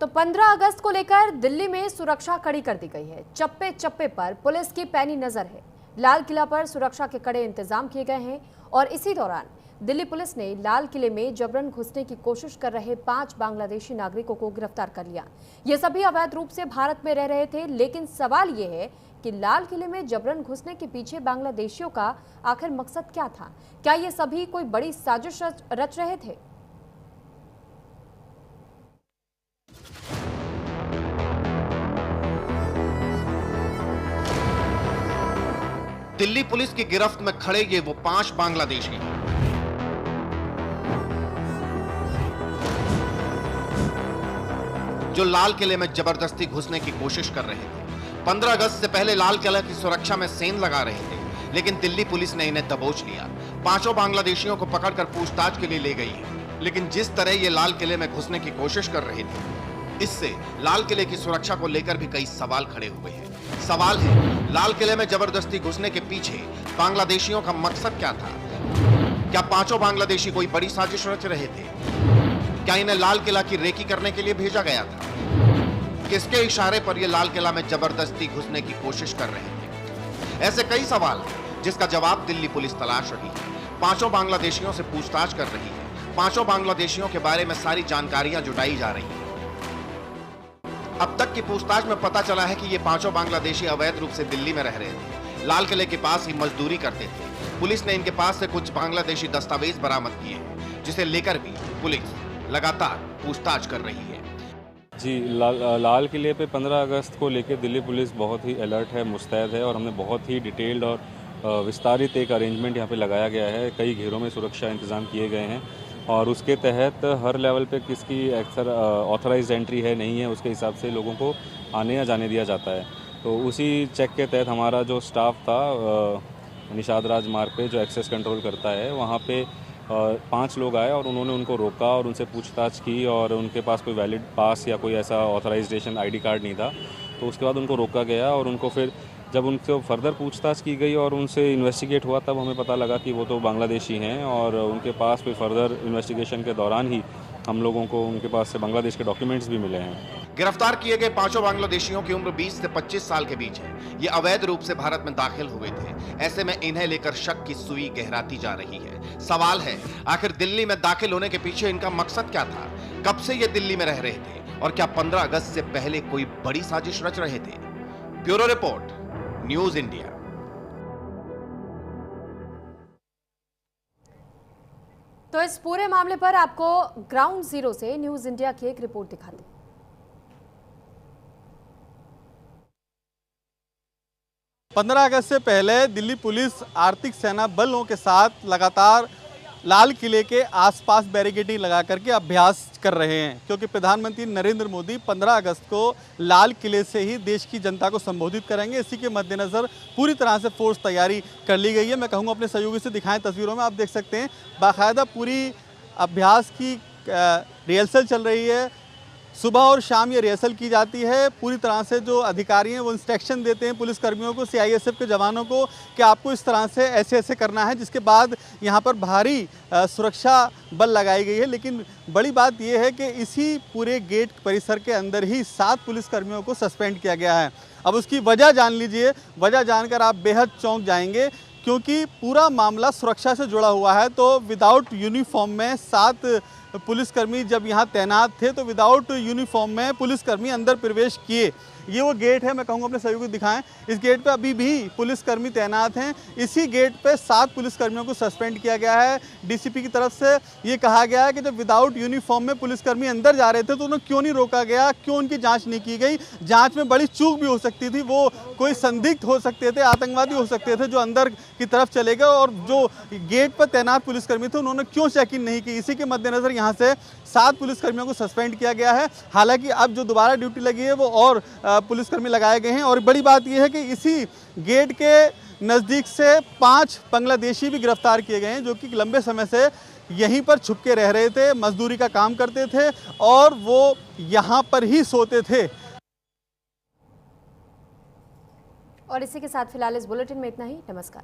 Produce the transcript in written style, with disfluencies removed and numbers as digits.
तो 15 अगस्त को लेकर दिल्ली में सुरक्षा कड़ी कर दी गई है। चप्पे चप्पे पर पुलिस की पैनी नजर है। लाल किला पर सुरक्षा के कड़े इंतजाम किए गए हैं और इसी दौरान दिल्ली पुलिस ने लाल किले में जबरन घुसने की कोशिश कर रहे 5 बांग्लादेशी नागरिकों को गिरफ्तार कर लिया। ये सभी अवैध रूप से भारत में रह रहे थे, लेकिन सवाल ये है कि लाल किले में जबरन घुसने के पीछे बांग्लादेशियों का आखिर मकसद क्या था? क्या ये सभी कोई बड़ी साजिश रच रहे थे? दिल्ली पुलिस की गिरफ्त में खड़े ये वो 5 बांग्लादेशी जो लाल किले में जबरदस्ती घुसने की कोशिश कर रहे थे। 15 अगस्त से पहले लाल किला की सुरक्षा में सेंध लगा रहे थे, लेकिन दिल्ली पुलिस ने इन्हें दबोच लिया। 5 बांग्लादेशियों को पकड़कर पूछताछ के लिए ले गई है, लेकिन जिस तरह ये लाल किले में घुसने की कोशिश कर रहे थे, इससे लाल किले की सुरक्षा को लेकर भी कई सवाल खड़े हुए हैं। सवाल है, लाल किले में जबरदस्ती घुसने के पीछे बांग्लादेशियों का मकसद क्या था? क्या 5 बांग्लादेशी कोई बड़ी साजिश रच रहे थे? क्या इन्हें लाल किला की रेकी करने के लिए भेजा गया था? किसके इशारे पर ये लाल किला में जबरदस्ती घुसने की कोशिश कर रहे थे? ऐसे कई सवाल हैं, जिसका जवाब दिल्ली पुलिस तलाश रही है। 5 बांग्लादेशियों से पूछताछ कर रही है। 5 बांग्लादेशियों के बारे में सारी जानकारियां जुटाई जा रही हैं। अब तक की पूछताछ में पता चला है कि ये 5 बांग्लादेशी अवैध रूप से दिल्ली में रह रहे थे। लाल किले के पास ही मजदूरी करते थे। पुलिस ने इनके पास से कुछ बांग्लादेशी दस्तावेज बरामद किए हैं, जिसे लेकर भी पुलिस लगातार पूछताछ कर रही है। जी, लाल किले पे 15 अगस्त को लेकर दिल्ली पुलिस बहुत ही अलर्ट है, मुस्तैद है और हमने बहुत ही डिटेल्ड और विस्तारित एक अरेंजमेंट यहाँ पे लगाया गया है। कई घेरों में सुरक्षा इंतजाम किए गए हैं और उसके तहत हर लेवल पे किसकी अक्सर ऑथराइज्ड एंट्री है नहीं है, उसके हिसाब से लोगों को आने या जाने दिया जाता है। तो उसी चेक के तहत हमारा जो स्टाफ था निषाद राज मार्ग पे जो एक्सेस कंट्रोल करता है, वहाँ पे 5 लोग आए और उन्होंने उनको रोका और उनसे पूछताछ की और उनके पास कोई वैलिड पास या कोई ऐसा ऑथराइजेशन आईडी कार्ड नहीं था। तो उसके बाद उनको रोका गया और उनको फिर जब उनसे फर्दर पूछताछ की गई और उनसे इन्वेस्टिगेट हुआ, तब हमें पता लगा कि वो तो बांग्लादेशी हैं और उनके पास कोई फर्दर इन्वेस्टिगेशन के दौरान ही हम लोगों को उनके पास से बांग्लादेश के डॉक्यूमेंट्स भी मिले हैं। गिरफ्तार किए गए 5 बांग्लादेशियों की उम्र 20 से 25 साल के बीच है। ये अवैध रूप से भारत में दाखिल हुए थे। ऐसे में इन्हें लेकर शक की सुई गहराती जा रही है। सवाल है, आखिर दिल्ली में दाखिल होने के पीछे इनका मकसद क्या था? कब से ये दिल्ली में रह रहे थे और क्या 15 अगस्त से पहले कोई बड़ी साजिश रच रहे थे? Bureau report, news India. तो इस पूरे मामले पर आपको ग्राउंड जीरो से न्यूज इंडिया की एक रिपोर्ट दिखाते हैं। 15 अगस्त से पहले दिल्ली पुलिस आर्थिक सेना बलों के साथ लगातार लाल किले के आसपास बैरिकेडिंग लगा करके अभ्यास कर रहे हैं, क्योंकि प्रधानमंत्री नरेंद्र मोदी 15 अगस्त को लाल किले से ही देश की जनता को संबोधित करेंगे। इसी के मद्देनज़र पूरी तरह से फोर्स तैयारी कर ली गई है। मैं कहूँगा अपने सहयोगी से दिखाएं, तस्वीरों में आप देख सकते हैं बाकायदा पूरी अभ्यास की रिहर्सल चल रही है। सुबह और शाम ये रिहर्सल की जाती है। पूरी तरह से जो अधिकारी हैं वो इंस्ट्रक्शन देते हैं पुलिस कर्मियों को, सीआईएसएफ के जवानों को, कि आपको इस तरह से ऐसे ऐसे करना है, जिसके बाद यहाँ पर भारी सुरक्षा बल लगाई गई है। लेकिन बड़ी बात यह है कि इसी पूरे गेट परिसर के अंदर ही 7 पुलिसकर्मियों को सस्पेंड किया गया है। अब उसकी वजह जान लीजिए। वजह जानकर आप बेहद चौंक जाएंगे, क्योंकि पूरा मामला सुरक्षा से जुड़ा हुआ है। तो विदाउट यूनिफॉर्म में 7 पुलिसकर्मी जब यहाँ तैनात थे, तो विदाउट यूनिफॉर्म में पुलिसकर्मी अंदर प्रवेश किए। ये वो गेट है, मैं कहूँगा अपने सहयोगी दिखाएं। इस गेट पे अभी भी पुलिसकर्मी तैनात हैं। इसी गेट पे 7 पुलिसकर्मियों को सस्पेंड किया गया है। डीसीपी की तरफ से ये कहा गया है कि जब विदाउट यूनिफॉर्म में पुलिसकर्मी अंदर जा रहे थे तो उन्हें क्यों नहीं रोका गया, क्यों उनकी जांच नहीं की गई। जांच में बड़ी चूक भी हो सकती थी। वो कोई संदिग्ध हो सकते थे, आतंकवादी हो सकते थे जो अंदर की तरफ चले गए, और जो गेट पर तैनात पुलिसकर्मी थे उन्होंने क्यों चेकिंग नहीं की। इसी के मद्देनजर यहाँ से 7 पुलिसकर्मियों को सस्पेंड किया गया है। हालांकि अब जो दोबारा ड्यूटी लगी है वो और पुलिसकर्मी लगाए गए हैं। और बड़ी बात यह है कि इसी गेट के नज़दीक से 5 बांग्लादेशी भी गिरफ्तार किए गए हैं, जो कि लंबे समय से यहीं पर छुप के रह रहे थे, मजदूरी का काम करते थे और वो यहाँ पर ही सोते थे। और इसी के साथ फिलहाल इस बुलेटिन में इतना ही। नमस्कार।